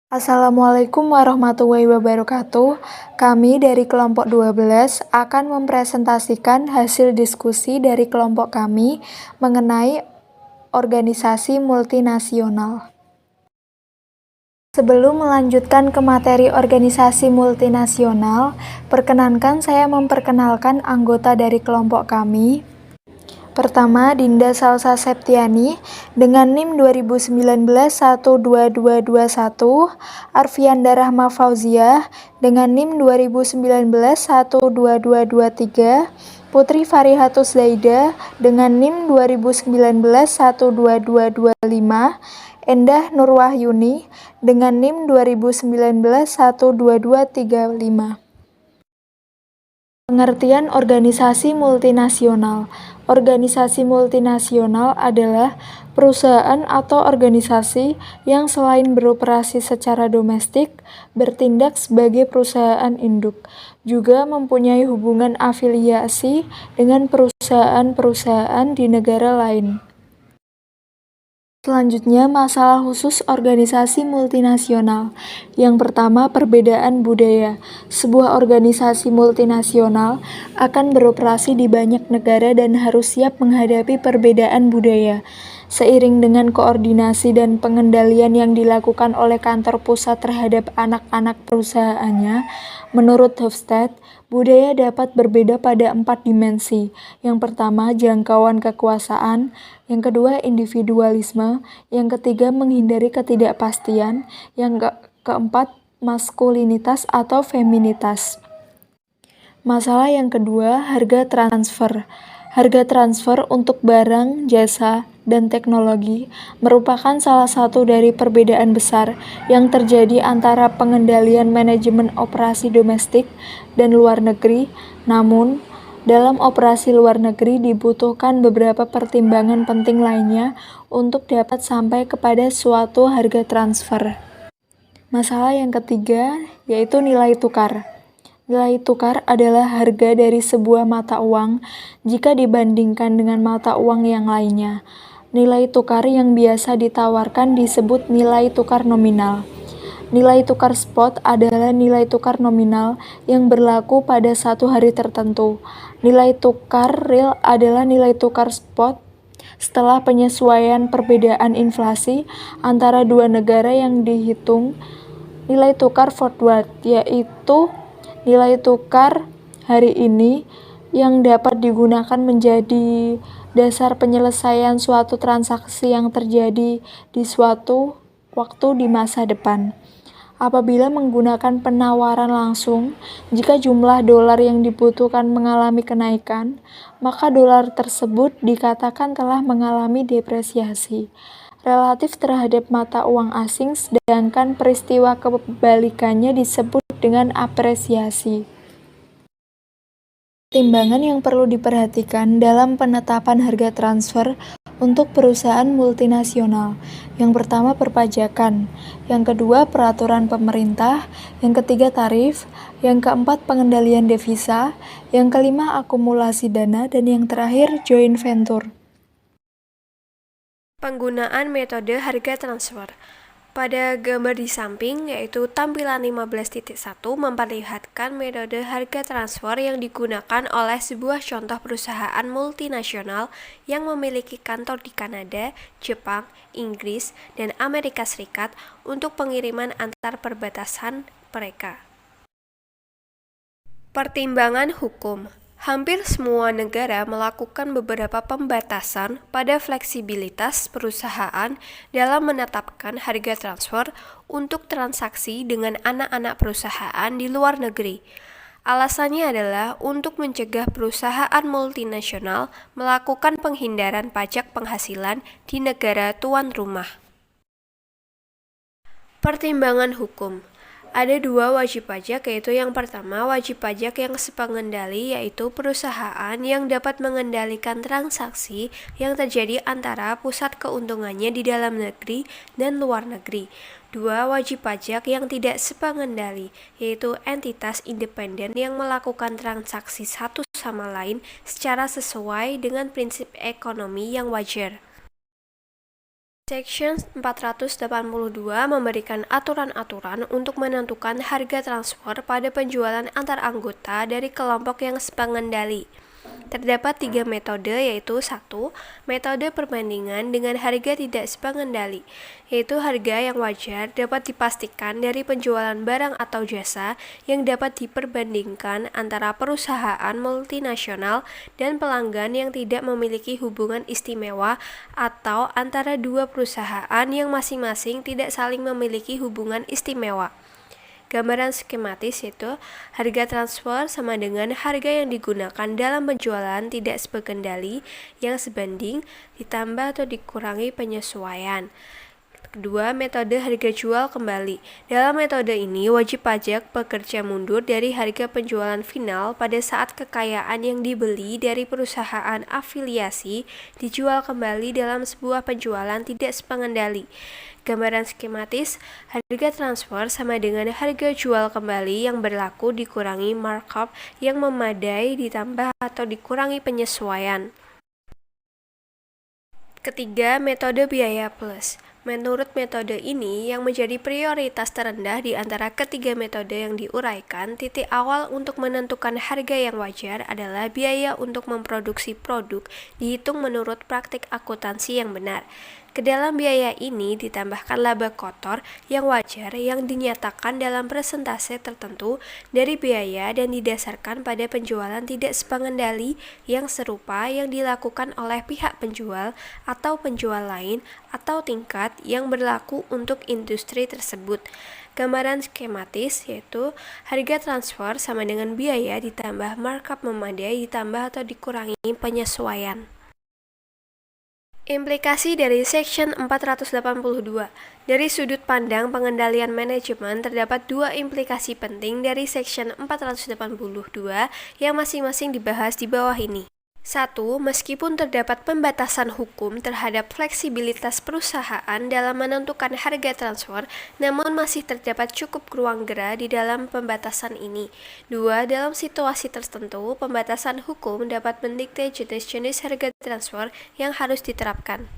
Assalamualaikum warahmatullahi wabarakatuh. Kami dari kelompok 12 akan mempresentasikan hasil diskusi dari kelompok kami mengenai organisasi multinasional. Sebelum melanjutkan ke materi organisasi multinasional, perkenankan saya memperkenalkan anggota dari kelompok kami. Pertama, Dinda Salsa Septiani dengan NIM 2019-12221, Arfianda Rahma Fauziah dengan NIM 2019-12223, Putri Farihatus Zaida dengan NIM 2019-12225, Endah Nurwahyuni dengan NIM 2019-12235. Pengertian organisasi multinasional. Organisasi multinasional adalah perusahaan atau organisasi yang selain beroperasi secara domestik, bertindak sebagai perusahaan induk, juga mempunyai hubungan afiliasi dengan perusahaan-perusahaan di negara lain. Selanjutnya, masalah khusus organisasi multinasional. Yang pertama, perbedaan budaya. Sebuah organisasi multinasional akan beroperasi di banyak negara dan harus siap menghadapi perbedaan budaya. Seiring dengan koordinasi dan pengendalian yang dilakukan oleh kantor pusat terhadap anak-anak perusahaannya, menurut Hofstede, budaya dapat berbeda pada 4 dimensi. Yang pertama, jangkauan kekuasaan. Yang kedua, individualisme. Yang ketiga, menghindari ketidakpastian. Yang keempat, maskulinitas atau feminitas. Masalah yang kedua, harga transfer. Harga transfer untuk barang, jasa, dan teknologi merupakan salah satu dari perbedaan besar yang terjadi antara pengendalian manajemen operasi domestik dan luar negeri. Namun, dalam operasi luar negeri dibutuhkan beberapa pertimbangan penting lainnya untuk dapat sampai kepada suatu harga transfer. Masalah yang ketiga yaitu nilai tukar. Nilai tukar adalah harga dari sebuah mata uang jika dibandingkan dengan mata uang yang lainnya. Nilai tukar yang biasa ditawarkan disebut nilai tukar nominal. Nilai tukar spot adalah nilai tukar nominal yang berlaku pada satu hari tertentu. Nilai tukar real adalah nilai tukar spot setelah penyesuaian perbedaan inflasi antara dua negara yang dihitung. Nilai tukar forward, yaitu nilai tukar hari ini yang dapat digunakan menjadi dasar penyelesaian suatu transaksi yang terjadi di suatu waktu di masa depan. Apabila menggunakan penawaran langsung, jika jumlah dolar yang dibutuhkan mengalami kenaikan, maka dolar tersebut dikatakan telah mengalami depresiasi relatif terhadap mata uang asing, sedangkan peristiwa kebalikannya disebut dengan apresiasi. Pertimbangan yang perlu diperhatikan dalam penetapan harga transfer untuk perusahaan multinasional. Yang pertama, perpajakan. Yang kedua, peraturan pemerintah. Yang ketiga, tarif. Yang keempat, pengendalian devisa. Yang kelima, akumulasi dana. Dan yang terakhir, joint venture. Penggunaan metode harga transfer. Pada gambar di samping, yaitu tampilan 15.1 memperlihatkan metode harga transfer yang digunakan oleh sebuah contoh perusahaan multinasional yang memiliki kantor di Kanada, Jepang, Inggris, dan Amerika Serikat untuk pengiriman antar perbatasan mereka. Pertimbangan hukum. Hampir semua negara melakukan beberapa pembatasan pada fleksibilitas perusahaan dalam menetapkan harga transfer untuk transaksi dengan anak-anak perusahaan di luar negeri. Alasannya adalah untuk mencegah perusahaan multinasional melakukan penghindaran pajak penghasilan di negara tuan rumah. Pertimbangan hukum. Ada dua wajib pajak, yaitu yang pertama wajib pajak yang sepengendali, yaitu perusahaan yang dapat mengendalikan transaksi yang terjadi antara pusat keuntungannya di dalam negeri dan luar negeri. Dua, wajib pajak yang tidak sepengendali, yaitu entitas independen yang melakukan transaksi satu sama lain secara sesuai dengan prinsip ekonomi yang wajar. Section 482 memberikan aturan-aturan untuk menentukan harga transfer pada penjualan antar anggota dari kelompok yang sepengendali. Terdapat 3 metode, yaitu 1. Metode perbandingan dengan harga tidak sepengendali, yaitu harga yang wajar dapat dipastikan dari penjualan barang atau jasa yang dapat diperbandingkan antara perusahaan multinasional dan pelanggan yang tidak memiliki hubungan istimewa atau antara dua perusahaan yang masing-masing tidak saling memiliki hubungan istimewa. Gambaran skematis yaitu harga transfer sama dengan harga yang digunakan dalam penjualan tidak sepengendali yang sebanding ditambah atau dikurangi penyesuaian. Kedua, metode harga jual kembali. Dalam metode ini, wajib pajak bekerja mundur dari harga penjualan final pada saat kekayaan yang dibeli dari perusahaan afiliasi dijual kembali dalam sebuah penjualan tidak sepengendali. Gambaran skematis, harga transfer sama dengan harga jual kembali yang berlaku dikurangi markup yang memadai ditambah atau dikurangi penyesuaian. Ketiga, metode biaya plus. Menurut metode ini, yang menjadi prioritas terendah di antara ketiga metode yang diuraikan, titik awal untuk menentukan harga yang wajar adalah biaya untuk memproduksi produk dihitung menurut praktik akuntansi yang benar. Ke dalam biaya ini ditambahkan laba kotor yang wajar yang dinyatakan dalam persentase tertentu dari biaya dan didasarkan pada penjualan tidak sepengendali yang serupa yang dilakukan oleh pihak penjual atau penjual lain atau tingkat yang berlaku untuk industri tersebut. Gambaran skematis yaitu harga transfer sama dengan biaya ditambah markup memadai ditambah atau dikurangi penyesuaian. Implikasi dari Section 482. Dari sudut pandang pengendalian manajemen, terdapat dua implikasi penting dari Section 482 yang masing-masing dibahas di bawah ini. 1. Meskipun terdapat pembatasan hukum terhadap fleksibilitas perusahaan dalam menentukan harga transfer, namun masih terdapat cukup ruang gerak di dalam pembatasan ini. 2. Dalam situasi tertentu, pembatasan hukum dapat mendikte jenis-jenis harga transfer yang harus diterapkan.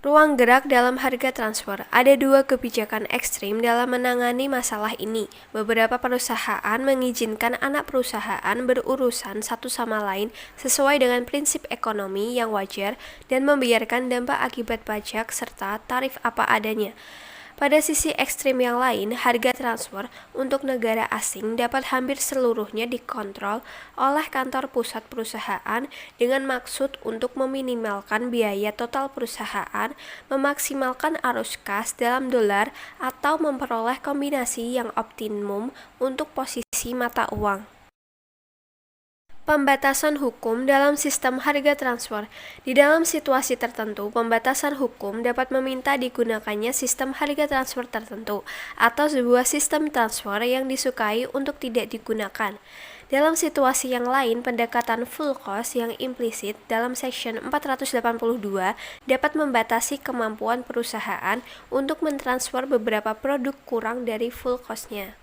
Ruang gerak dalam harga transfer. Ada dua kebijakan ekstrim dalam menangani masalah ini. Beberapa perusahaan mengizinkan anak perusahaan berurusan satu sama lain sesuai dengan prinsip ekonomi yang wajar dan membiarkan dampak akibat pajak serta tarif apa adanya. Pada sisi ekstrim yang lain, harga transfer untuk negara asing dapat hampir seluruhnya dikontrol oleh kantor pusat perusahaan dengan maksud untuk meminimalkan biaya total perusahaan, memaksimalkan arus kas dalam dolar, atau memperoleh kombinasi yang optimum untuk posisi mata uang. Pembatasan hukum dalam sistem harga transfer. Di dalam situasi tertentu, pembatasan hukum dapat meminta digunakannya sistem harga transfer tertentu atau sebuah sistem transfer yang disukai untuk tidak digunakan. Dalam situasi yang lain, pendekatan full cost yang implisit dalam Section 482 dapat membatasi kemampuan perusahaan untuk mentransfer beberapa produk kurang dari full cost-nya.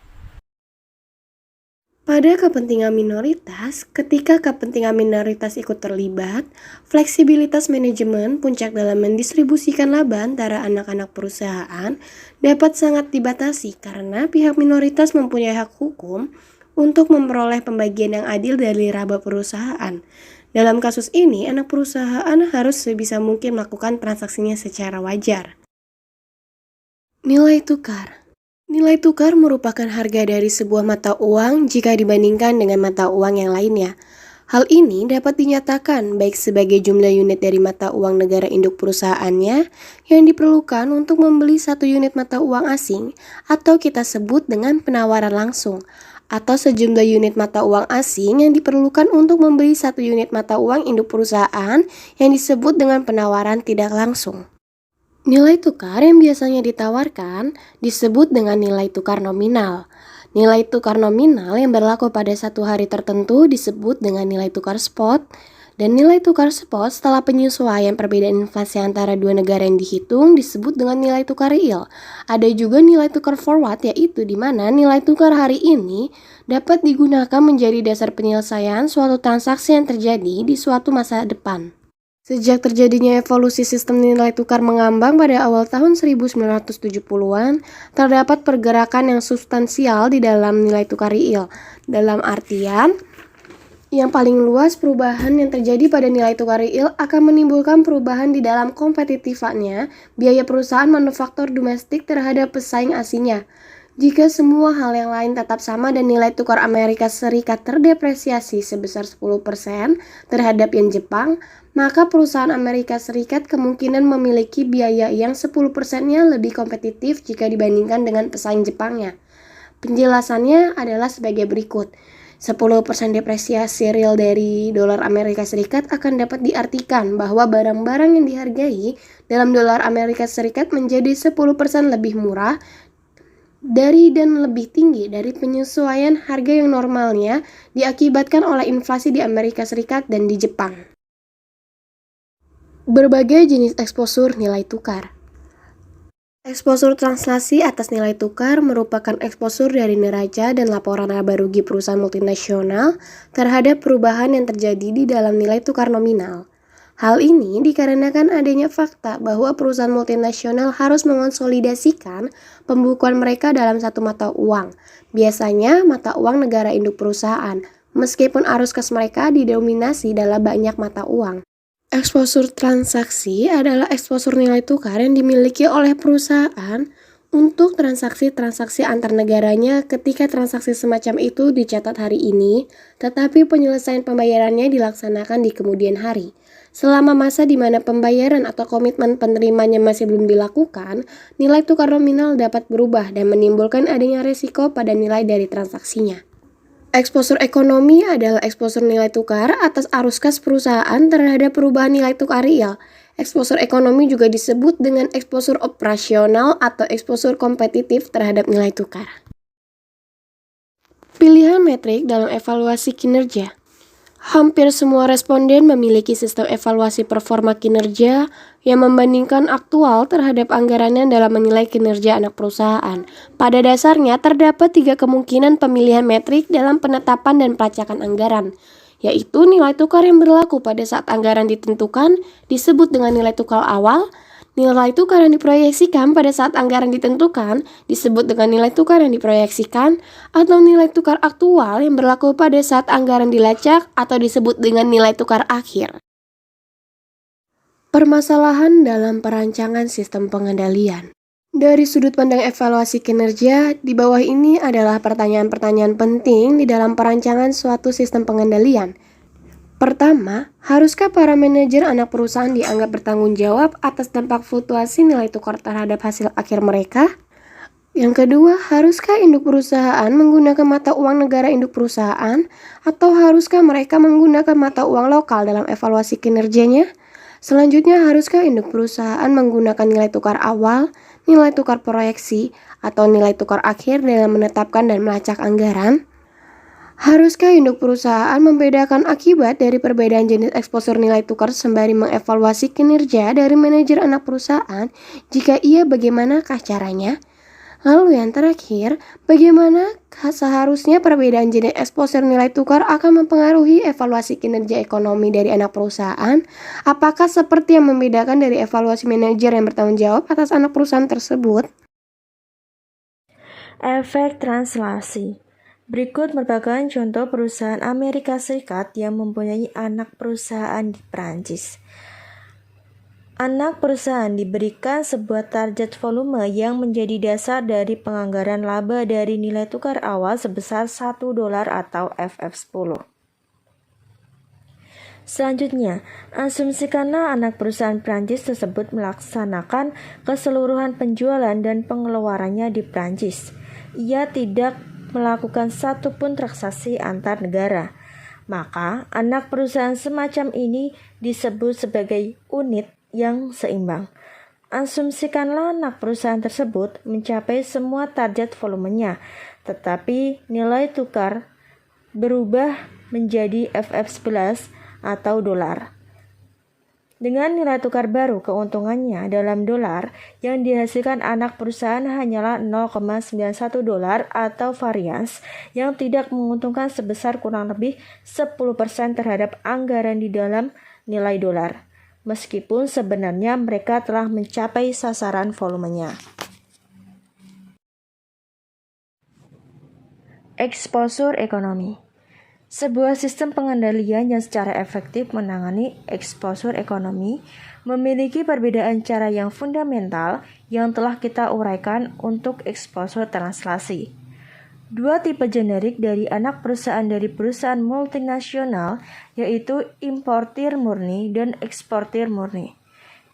Pada kepentingan minoritas, ketika kepentingan minoritas ikut terlibat, fleksibilitas manajemen puncak dalam mendistribusikan laba antara anak-anak perusahaan dapat sangat dibatasi karena pihak minoritas mempunyai hak hukum untuk memperoleh pembagian yang adil dari laba perusahaan. Dalam kasus ini, anak perusahaan harus sebisa mungkin melakukan transaksinya secara wajar. Nilai tukar. Nilai tukar merupakan harga dari sebuah mata uang jika dibandingkan dengan mata uang yang lainnya. Hal ini dapat dinyatakan baik sebagai jumlah unit dari mata uang negara induk perusahaannya yang diperlukan untuk membeli satu unit mata uang asing atau kita sebut dengan penawaran langsung, atau sejumlah unit mata uang asing yang diperlukan untuk membeli satu unit mata uang induk perusahaan yang disebut dengan penawaran tidak langsung. Nilai tukar yang biasanya ditawarkan disebut dengan nilai tukar nominal. Nilai tukar nominal yang berlaku pada satu hari tertentu disebut dengan nilai tukar spot, dan nilai tukar spot setelah penyesuaian perbedaan inflasi antara dua negara yang dihitung disebut dengan nilai tukar real. Ada juga nilai tukar forward, yaitu di mana nilai tukar hari ini dapat digunakan menjadi dasar penyelesaian suatu transaksi yang terjadi di suatu masa depan. Sejak terjadinya evolusi sistem nilai tukar mengambang pada awal tahun 1970-an, terdapat pergerakan yang substansial di dalam nilai tukar real. Dalam artian, yang paling luas, perubahan yang terjadi pada nilai tukar real akan menimbulkan perubahan di dalam kompetitifannya biaya perusahaan manufaktur domestik terhadap pesaing asingnya. Jika semua hal yang lain tetap sama dan nilai tukar Amerika Serikat terdepresiasi sebesar 10% terhadap yen Jepang, maka perusahaan Amerika Serikat kemungkinan memiliki biaya yang 10%-nya lebih kompetitif jika dibandingkan dengan pesaing Jepangnya. Penjelasannya adalah sebagai berikut. 10% depresiasi real dari dolar Amerika Serikat akan dapat diartikan bahwa barang-barang yang dihargai dalam dolar Amerika Serikat menjadi 10% lebih murah dari dan lebih tinggi dari penyesuaian harga yang normalnya diakibatkan oleh inflasi di Amerika Serikat dan di Jepang. Berbagai jenis eksposur nilai tukar. Eksposur translasi atas nilai tukar merupakan eksposur dari neraca dan laporan laba rugi perusahaan multinasional terhadap perubahan yang terjadi di dalam nilai tukar nominal. Hal ini dikarenakan adanya fakta bahwa perusahaan multinasional harus mengonsolidasikan pembukuan mereka dalam satu mata uang, biasanya mata uang negara induk perusahaan, meskipun arus kas mereka didominasi dalam banyak mata uang. Eksposur transaksi adalah eksposur nilai tukar yang dimiliki oleh perusahaan untuk transaksi-transaksi antar negaranya ketika transaksi semacam itu dicatat hari ini, tetapi penyelesaian pembayarannya dilaksanakan di kemudian hari. Selama masa di mana pembayaran atau komitmen penerimanya masih belum dilakukan, nilai tukar nominal dapat berubah dan menimbulkan adanya risiko pada nilai dari transaksinya. Eksposur ekonomi adalah eksposur nilai tukar atas arus kas perusahaan terhadap perubahan nilai tukar real. Eksposur ekonomi juga disebut dengan eksposur operasional atau eksposur kompetitif terhadap nilai tukar. Pilihan metrik dalam evaluasi kinerja. Hampir semua responden memiliki sistem evaluasi performa kinerja yang membandingkan aktual terhadap anggarannya dalam menilai kinerja anak perusahaan. Pada dasarnya, terdapat 3 kemungkinan pemilihan metrik dalam penetapan dan pelacakan anggaran, yaitu nilai tukar yang berlaku pada saat anggaran ditentukan disebut dengan nilai tukar awal, nilai tukar yang diproyeksikan pada saat anggaran ditentukan disebut dengan nilai tukar yang diproyeksikan, atau nilai tukar aktual yang berlaku pada saat anggaran dilacak atau disebut dengan nilai tukar akhir. Permasalahan dalam perancangan sistem pengendalian. Dari sudut pandang evaluasi kinerja, di bawah ini adalah pertanyaan-pertanyaan penting di dalam perancangan suatu sistem pengendalian. Pertama, haruskah para manajer anak perusahaan dianggap bertanggung jawab atas dampak fluktuasi nilai tukar terhadap hasil akhir mereka? Yang kedua, haruskah induk perusahaan menggunakan mata uang negara induk perusahaan atau haruskah mereka menggunakan mata uang lokal dalam evaluasi kinerjanya? Selanjutnya, haruskah induk perusahaan menggunakan nilai tukar awal, nilai tukar proyeksi, atau nilai tukar akhir dalam menetapkan dan melacak anggaran? Haruskah induk perusahaan membedakan akibat dari perbedaan jenis eksposur nilai tukar sembari mengevaluasi kinerja dari manajer anak perusahaan? Jika iya, bagaimanakah caranya? Lalu yang terakhir, bagaimana seharusnya perbedaan jenis eksposur nilai tukar akan mempengaruhi evaluasi kinerja ekonomi dari anak perusahaan? Apakah seperti yang membedakan dari evaluasi manajer yang bertanggung jawab atas anak perusahaan tersebut? Efek translasi. Berikut merupakan contoh perusahaan Amerika Serikat yang mempunyai anak perusahaan di Prancis. Anak perusahaan diberikan sebuah target volume yang menjadi dasar dari penganggaran laba dari nilai tukar awal sebesar $1 atau FF10. Selanjutnya, asumsikanlah anak perusahaan Prancis tersebut melaksanakan keseluruhan penjualan dan pengeluarannya di Prancis. Ia tidak melakukan satu pun transaksi antar negara. Maka, anak perusahaan semacam ini disebut sebagai unit yang seimbang. Asumsikanlah anak perusahaan tersebut mencapai semua target volumenya, tetapi nilai tukar berubah menjadi FF11 atau dolar. Dengan nilai tukar baru, keuntungannya dalam dolar yang dihasilkan anak perusahaan hanyalah $0,91 atau varians yang tidak menguntungkan sebesar kurang lebih 10% terhadap anggaran di dalam nilai dolar. meskipun sebenarnya mereka telah mencapai sasaran volumenya. Exposure ekonomi. Sebuah sistem pengendalian yang secara efektif menangani exposure ekonomi memiliki perbedaan cara yang fundamental yang telah kita uraikan untuk exposure translasi. Dua tipe generik dari anak perusahaan dari perusahaan multinasional yaitu importir murni dan eksportir murni.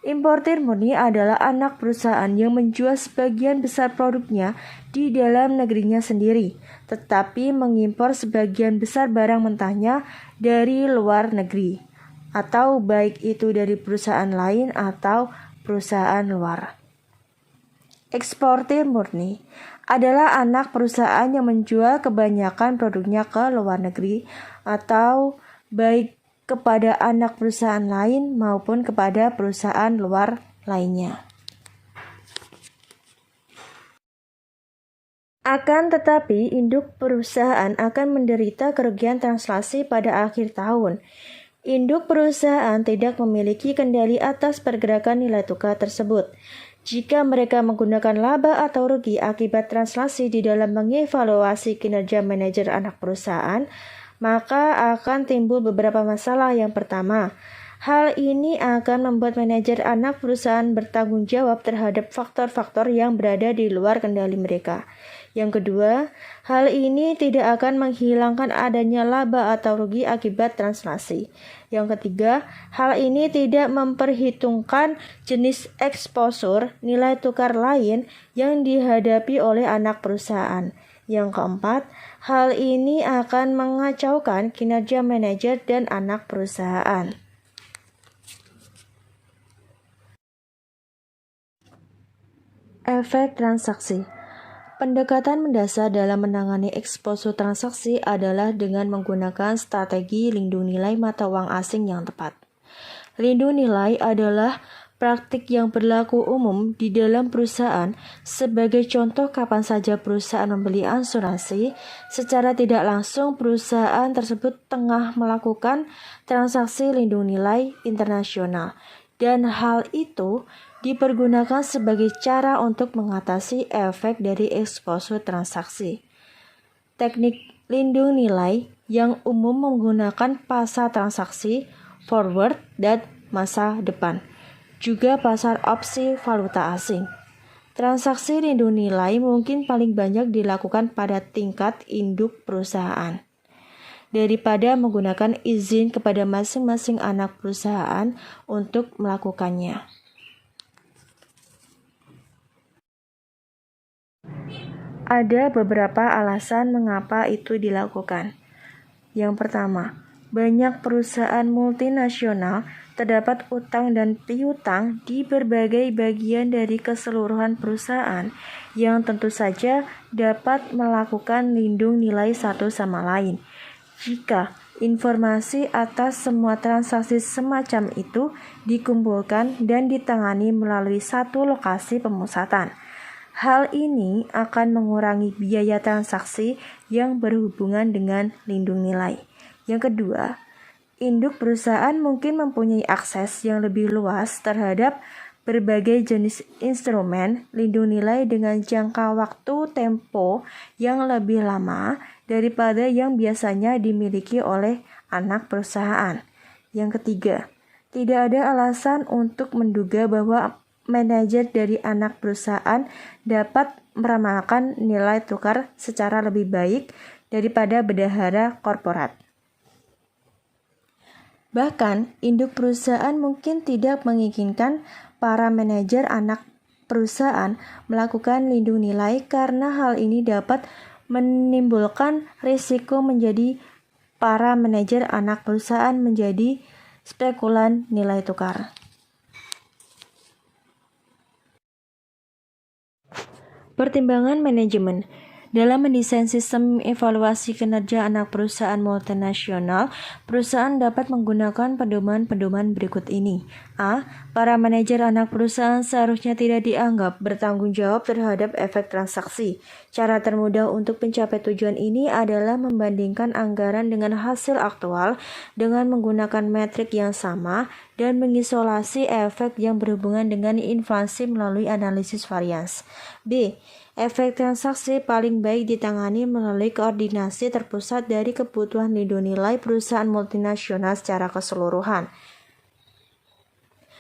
Importir murni adalah anak perusahaan yang menjual sebagian besar produknya di dalam negerinya sendiri, tetapi mengimpor sebagian besar barang mentahnya dari luar negeri, atau baik itu dari perusahaan lain atau perusahaan luar. Eksportir murni adalah anak perusahaan yang menjual kebanyakan produknya ke luar negeri, atau baik kepada anak perusahaan lain maupun kepada perusahaan luar lainnya. Akan tetapi, induk perusahaan akan menderita kerugian translasi pada akhir tahun. Induk perusahaan tidak memiliki kendali atas pergerakan nilai tukar tersebut. Jika mereka menggunakan laba atau rugi akibat translasi di dalam mengevaluasi kinerja manajer anak perusahaan, maka akan timbul beberapa masalah. Yang pertama, hal ini akan membuat manajer anak perusahaan bertanggung jawab terhadap faktor-faktor yang berada di luar kendali mereka. Yang kedua, hal ini tidak akan menghilangkan adanya laba atau rugi akibat translasi. Yang ketiga, hal ini tidak memperhitungkan jenis exposure nilai tukar lain yang dihadapi oleh anak perusahaan. Yang keempat, hal ini akan mengacaukan kinerja manajer dan anak perusahaan. Efek transaksi. Pendekatan mendasar dalam menangani exposure transaksi adalah dengan menggunakan strategi lindung nilai mata uang asing yang tepat. Lindung nilai adalah praktik yang berlaku umum di dalam perusahaan. Sebagai contoh, kapan saja perusahaan membeli asuransi, secara tidak langsung perusahaan tersebut tengah melakukan transaksi lindung nilai internasional, dan hal itu dipergunakan sebagai cara untuk mengatasi efek dari exposure transaksi. Teknik lindung nilai yang umum menggunakan pasar transaksi forward dan masa depan, juga pasar opsi valuta asing. Transaksi lindung nilai mungkin paling banyak dilakukan pada tingkat induk perusahaan, daripada menggunakan izin kepada masing-masing anak perusahaan untuk melakukannya. Ada beberapa alasan mengapa itu dilakukan. Yang pertama, banyak perusahaan multinasional terdapat utang dan piutang di berbagai bagian dari keseluruhan perusahaan yang tentu saja dapat melakukan lindung nilai satu sama lain. Jika informasi atas semua transaksi semacam itu dikumpulkan dan ditangani melalui satu lokasi pemusatan, hal ini akan mengurangi biaya transaksi yang berhubungan dengan lindung nilai. Yang kedua, induk perusahaan mungkin mempunyai akses yang lebih luas terhadap berbagai jenis instrumen lindung nilai dengan jangka waktu tempo yang lebih lama daripada yang biasanya dimiliki oleh anak perusahaan. Yang ketiga, tidak ada alasan untuk menduga bahwa manajer dari anak perusahaan dapat meramalkan nilai tukar secara lebih baik daripada bendahara korporat. Bahkan, induk perusahaan mungkin tidak menginginkan para manajer anak perusahaan melakukan lindung nilai karena hal ini dapat menimbulkan risiko menjadi para manajer anak perusahaan menjadi spekulan nilai tukar. Pertimbangan manajemen. Dalam mendesain sistem evaluasi kinerja anak perusahaan multinasional, perusahaan dapat menggunakan pedoman-pedoman berikut ini. A. Para manajer anak perusahaan seharusnya tidak dianggap bertanggung jawab terhadap efek transaksi. Cara termudah untuk mencapai tujuan ini adalah membandingkan anggaran dengan hasil aktual dengan menggunakan metrik yang sama dan mengisolasi efek yang berhubungan dengan inflasi melalui analisis varians. B. Efek transaksi paling baik ditangani melalui koordinasi terpusat dari kebutuhan nilai perusahaan multinasional secara keseluruhan.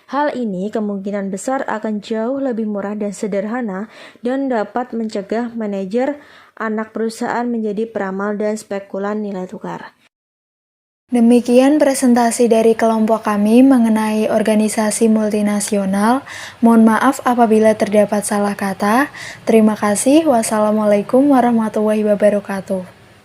Hal ini kemungkinan besar akan jauh lebih murah dan sederhana dan dapat mencegah manajer anak perusahaan menjadi peramal dan spekulan nilai tukar. Demikian presentasi dari kelompok kami mengenai organisasi multinasional. Mohon maaf apabila terdapat salah kata. Terima kasih. Wassalamualaikum warahmatullahi wabarakatuh.